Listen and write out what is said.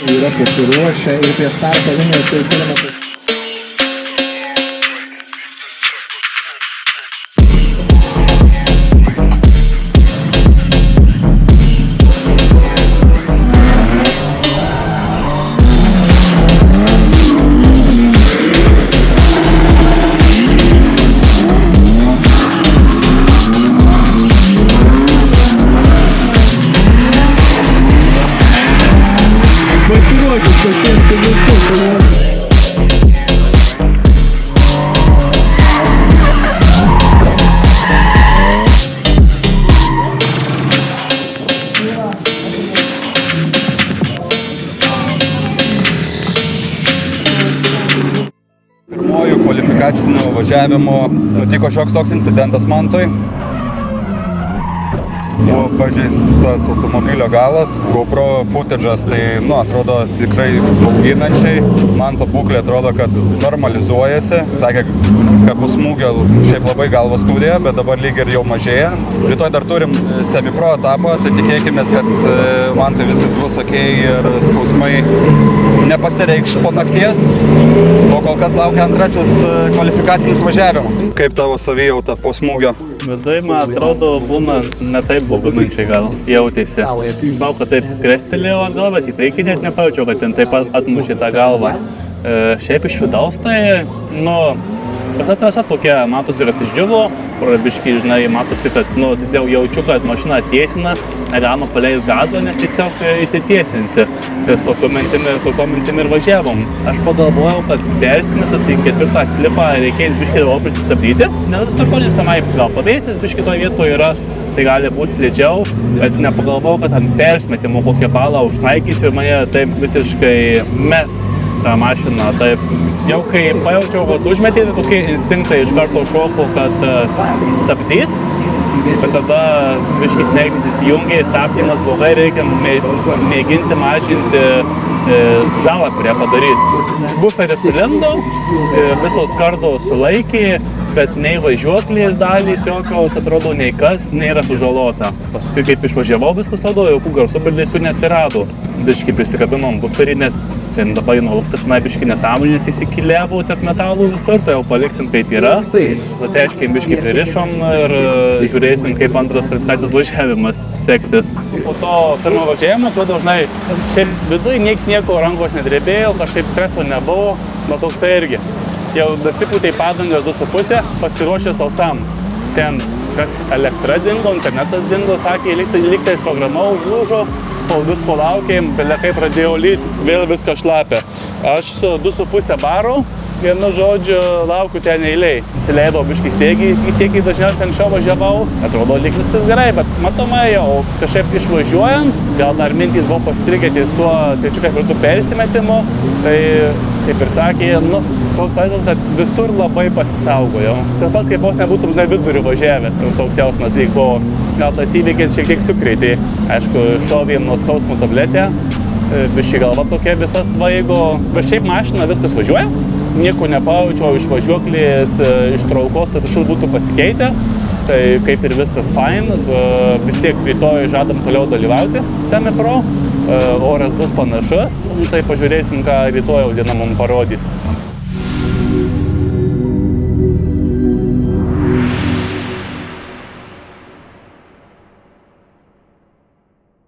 Yra pasiruošę ir prie starto linijos jau turime. Pirmojų kvalifikacinių važiavimų nutiko šioks toks incidentas mantui. Buvo pažeistas automobilio galas. GoPro footage'as tai, atrodo tikrai bauginančiai. Manto būklė atrodo, kad normalizuojasi. Sakė, kad po smūgio šiaip labai galva skaudėjo, bet dabar lyg ir jau mažėja. Rytoj dar turim semi-pro etapą, tai tikėkimės, kad Mantui viskas bus okei ir skausmai nepasireikš po nakties. O kol kas laukia antrasis kvalifikacinis važiavimas. Kaip tavo savijauta po smūgio? Vidai, man atrodo, būna ne taip bauginančiai gal jautėsi. Žinau, kad taip krestelėjau atgal, bet į priekį net nepajaučiau, kad ten taip atmušė tą galvą. Šiaip iš vidaus tai, visa trasa tokia, matosi, kad išdžiuvo, biškai, žinai, matosi, kad, tiesiog jaučiu, kad mašina tiesina, negalima paleis gazo, nes tiesiog įsitiesinsi. Ir su tokiu mintim ir važiavom. Aš pagalvojau, kad persimetas į ketvirtą klipą reikės biškai daugiau prisistabdyti. Nes tarponis tenai gal pavėsis, biškai toje vietoje yra, tai gali būti slidžiau, bet nepagalvojau, kad ant persimetimo kokią balą užnaikysiu ir mane taip visiškai mes tą mašiną. Taip, jau kai pajaučiau, kad užmetė, tai tokie instinktai iš karto šokau, kad stabdyt. Bet tada biškai smegenys įsijungė, stabdymas blogai, reikia mėginti mažinti žalą, kurią padarys. Buferis sulindo, visos kardos sulaikė, bet nei važiuoklės dalys jokios, atrodo, nei kas nėra sužalota. Paskui kaip išvažiavau, viskas atrodo, jokių garsų bildėsių neatsirado. Biškai prisikabinom buferį, nes ten dabar nuolukti, biškai nesąmonės įsikilėvo tarp metalų visur, tai jau paliksim kaip yra. Lateškiai biškai pririšom ir žiūrėsim, kaip antras kvalifikacijos važiavimas seksis. Po to pirmo važiavimo, atrodo, žinai, šiaip viduj nieko rankos nedrebėjo, kažkaip streso nebuvo, bet toksai irgi. Jau dasipūtė padangas 2,5, pasiruošė sausam. Ten kas elektra dingo, internetas dingo, sakė, lygtais programa užlūžo, kol visko laukėm, belekai pradėjo lyt, vėl viską šlapė. Aš su 2,5 baro, vienu žodžiu, laukiu ten eiliai. Įsileidau biškai stėgiai, tiek dažniausiai anksčiau važiavau. Atrodo, lyg viskas gerai, bet matomai jau kažkaip išvažiuojant, gal dar mintys buvo pastrigę ties tuo, tai čia kaip ir tų persimetimu, tai kaip ir sakė, kad visur labai pasisaugojau. Tai pas kaip vos nebūtum vidurių važiavęs, toks jausmas lyg buvo. Gal tas įvykis šiek tiek sukreitė. Aišku, šovėm nuo skausmo tabletę, biškai galva tokia visa svaigo, bet šiaip mašina viskas važiuoja. Nieko nepajaučiau iš važiuoklės, iš traukos, kad kažkas būtų pasikeitę. Tai kaip ir viskas fine, vis tiek rytoj žadam toliau dalyvauti semi-pro. Oras bus panašus, tai pažiūrėsim, ką rytoj diena mums parodys.